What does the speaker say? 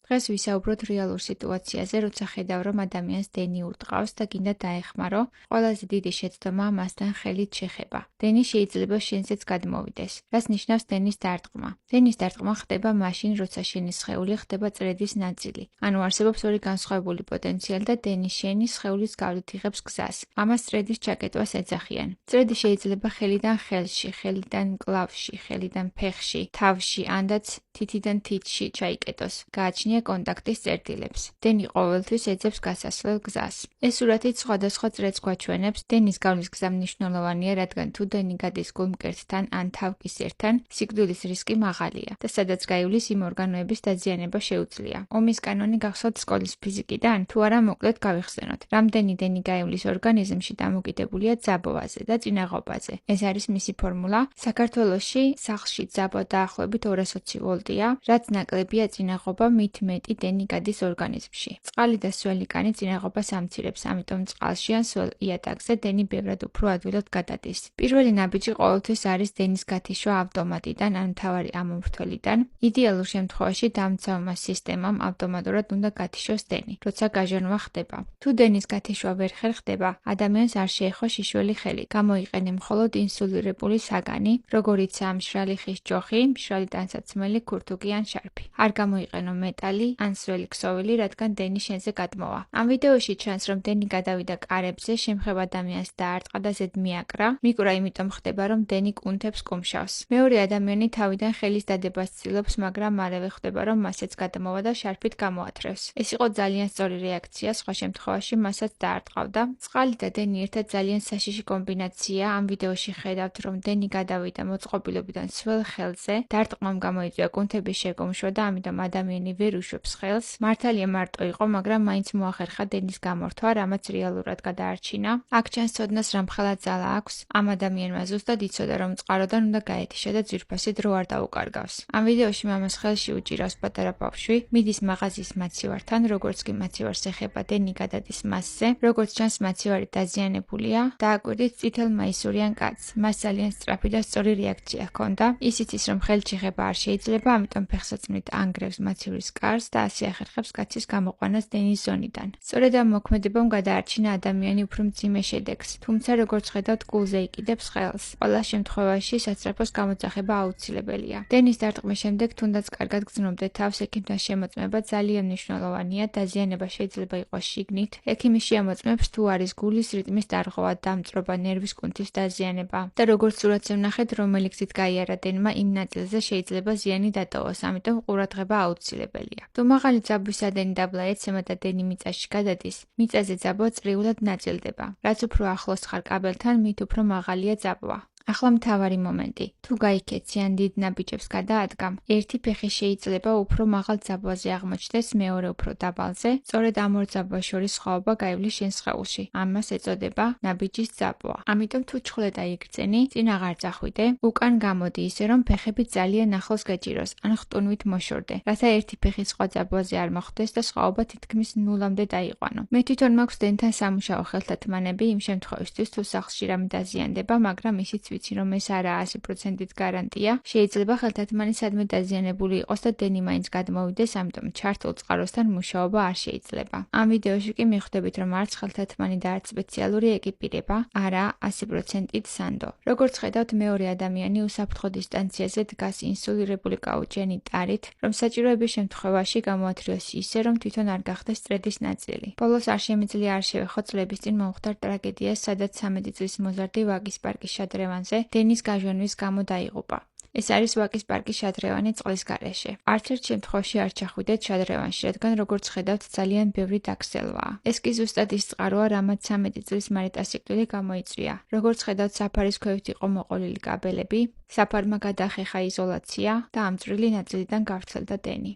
დღეს ვისაუბროთ რეალურ სიტუაციაზე, როცა ხედავ, რომ ადამიანს დენი ურტყავს და გინდა დაეხმარო, ყველაზე დიდი შეცდომაა მასთან ხელით შეხება. დენი შეიძლება შენზეც გადმოვიდეს. რას ნიშნავს დენის დარტყმა? დენის დარტყმა ხდება მაშინ, როცა შენი სხეული ხდება წრედის ნაწილი. ანუ არსებობს ორი განსხვავებული პოტენციალი და დენი შენი სხეულის გავლით იღებს გზას. ამას წრედის ჩაკეტვას ეძახიან. წრედი შეიძლება ხელიდან ხელში, ხელიდან კლავში, ხელიდან ფეხში, თავში, ანდაც თითიდან თითში ჩაიკეტოს. გააჩნია კონტაქტის წერტილებს. დენი ყოველთვის ეძებს გასასვლელ გზას. ეს სურათით სხვადასხვა წრედს გვაჩვენებს. დენის გავლის გზა მნიშვნელოვანია, რადგან თუ დენი გადის გულმკერდთან ან თავკისერთან, სიკვდილის რისკი მაღალია და სადაც გაივლის იმ ორგანოების დაზიანება შეუძლია. ომის კანონი გახსოვთ სკოლის ფიზიკიდან? თუ არა, მოკლედ გავიხსენოთ. რამდენი დენი გაივლის ორგანიზმში დამოკიდებულია ძაბოვაზე და წინაღობაზე. ეს არის მისი ფორმულა. საქართველოში სახლში ძაბვა დაახლოებით 220 ვოლტია, რაც ნაკლებია წინაღობა, მით მეტი დენი გადის ორგანიზმში. წყალი და სველი კანი წინაღობას ამცირებს, ამიტომ წყალში ან სველ იატაკზე დენი ბევრად უფრო ადვილად გადადის. პირველი ნაბიჯი ყოველთვის არის დენის გათიშვა ავტომატიდან ან მთავარი ამომრთველიდან. იდეალურ შემთხვევაში დამცავმა სისტემამ ავტომატურად უნდა გათიშოს დენი, როცა გაჟონვა ხდება. თუ დენის გათიშვა ვერ ხერხდება, ადამიანს არ შეეხო შიშველი ხელი. გამოიყენე მხოლოდ ინსულირებული საგანი, როგორიცაა მშრალი ხის ჯოხი, მშრალი ტანსაცმელი, ქურთუკი ან შარფი. არ გამოიყენო მეტალი ან სველი ქსოვილი, რადგან დენი შენზე გადმოვა. ამ ვიდეოში ჩანს, რომ დენი გადავიდა კარებზე, შემხება ადამიანს დაარტყა და ზედ მიაკრა. მიკვრა იმიტომ ხდება, რომ დენი კუნთებს კუმშავს. მეორე ადამიანი თავიდან ხელის დადებას ცდილობს, მაგრამ მალევე ხვდება, რომ მასეც გადმოვა და შარფით გამოათრევს. ეს იყო ძალიან სწორი რეაქცია, სხვა შემთხვევაში მასაც დაარტყავდა. წყალი და დენი ერთად ძალიან საშიში კომბინაციაა. ამ ვიდეოში ხედავთ, რომ დენი გადავიდა მოწყობილობიდან სველ ხელზე, დარტყმამ გამოიწვია კუნთების შეკუმშვა და ამიტომ ადამიანი ვერ უშვებს ხელს. მართალია მარტო იყო, მაგრამ მაინც მოახერხა დენის გამორთვა, რამაც რეალურად გადაარჩინა. აქ ჩანს ცოდნას რამხელა ძალა აქვს. ამ ადამიანმა ზუსტად იცოდა, რომ წყაროდან უნდა გაეთიშა და ძვირფასი დრო არ დაუკარგავს. ამ ვიდეოში მამას ხელში უჭირავს პატარა ბავშვი, მიდის მაღაზიის მაცივართან, როგორც კი მაცივარს ეხება, დენი გადადის მასზე. როგორც ჩანს, მაცივარი დაზიანებულია. დააკვირდით წითელ მაისურიან კაცს. მას ძალიან სწრაფი და სწორი რეაქცია ჰქონდა. ის იცის, რომ ხელით შეხება არ შეიძლება, ამიტომ ფეხსაცმლით ანგრევს მაცივრის კარს და ასე ახერხებს კაცის გამოყვანას დენის ზონიდან. სწორედ ამ მოქმედებამ გადაარჩინა ადამიანი უფრო მძიმე შედეგს, თუმცა როგორც ხედავთ, კულზე იკიდებს ხელს. ყველა შემთხვევაში სასწრაფოს გამოძახება აუცილებელია. დენის დარტყმის შემდეგ თუნდაც კარგად გრძნობდეთ თავს, ექიმთან შემოწმება ძალიან მნიშვნელოვანია. დაზიანება შეიძლება იყოს შიგნით. ექიმი შეამოწმებს, თუ არის გულის რიტმის დარღვევა, დამწრობა, ნერვის კუნთის დაზიანება და როგორც სურათზე ვნახეთ, რომელი გზით გაიარა დენმა, იმ ნაწილზე შეიძლება ზიანი დატოვოს, ამიტომ ყურადღება აუცილებელია. თუ მაღალი ძაბვისა დენი დაბლა ეცემა და დენი მიწაში გადადის, მიწაზე ძაბვა წრიულად ნაწილდება. რაც უფრო ახლოს ხარ კაბელთან, მით უფრო მაღალია ძაბვა. ახლა მთავარი მომენტი. თუ გაიქეცი ან დიდ ნაბიჯებს გადაადგამ, ერთი ფეხი შეიძლება უფრო მაღალ ძაბვაზე აღმოჩნდეს, მეორე უფრო დაბალზე. სწორედ ამ ორ ძაბვას შორის სხვაობა გაივლის შენ სხეულში. ამას ეწოდება ნაბიჯის ძაბვა. ამიტომ თუ ჩხვლე დაიგრძენი, წინ აღარ წახვიდე, უკან გამოდი ისე, რომ ფეხები ძალიან ახლოს გაჭიროს, ან ხტუნვით მოშორდე, რათა ერთი ფეხი სხვა ძაბვაზე არ მოხვდეს და სხვაობა თითქმის ნულამდე დაიყვანო. მე თვითონ მაქვს დენთან სამუშაო ხელთათმანები იმ შემთხვევისთვის, თუ სახლში რამე დაზიანდება, მაგრამ ისიც ვიცი, რომ ეს არაა 100%-ით გარანტია. შეიძლება ხელთათმანი სადმე დაზიანებული იყოს და დენი მაინც გადმოვიდეს, ამიტომ ჩართულ წყაროსთან მუშაობა არ შეიძლება. ამ ვიდეოში კი მიხვდებით, რომ არც ხელთათმანი და არც სპეციალური ეკიპირება არა 100%-ით სანდო. როგორც ხედავთ, მეორე ადამიანი უსაფრთხო დისტანციაზე დგას ინსულირებული კაუჭიანი ტარით, რომ საჭიროების შემთხვევაში გამოათრიოს ისე, რომ თვითონ არ გახდეს წრედის ნაწილი. ბოლოს არ შემიძლია არ შევეხო წლების წინ მომხდარ ტრაგედიას, სადაც 13 წლის მოზარდი ვაკის პარკის შადრევანზე დენის გაჟონვის გამო დაიღუპა. ეს არის ვაკის პარკის შადრევანი წყლის გარეშე. არც ერთ შემთხვევაში არ ჩახვიდეთ შადრევანში, რადგან როგორც ხედავთ, ძალიან ბევრი დაქსელვაა. ეს კი ზუსტად ის წყაროა, რამაც 13 წლის მარიტასიკვდილი გამოიწვია. როგორც ხედავთ, საფარის ქვევით იყო მოყოლილი კაბელები, საფარმა გადახეხა იზოლაცია და ამ წვრილი ნაწილიდან გავრცელდა დენი.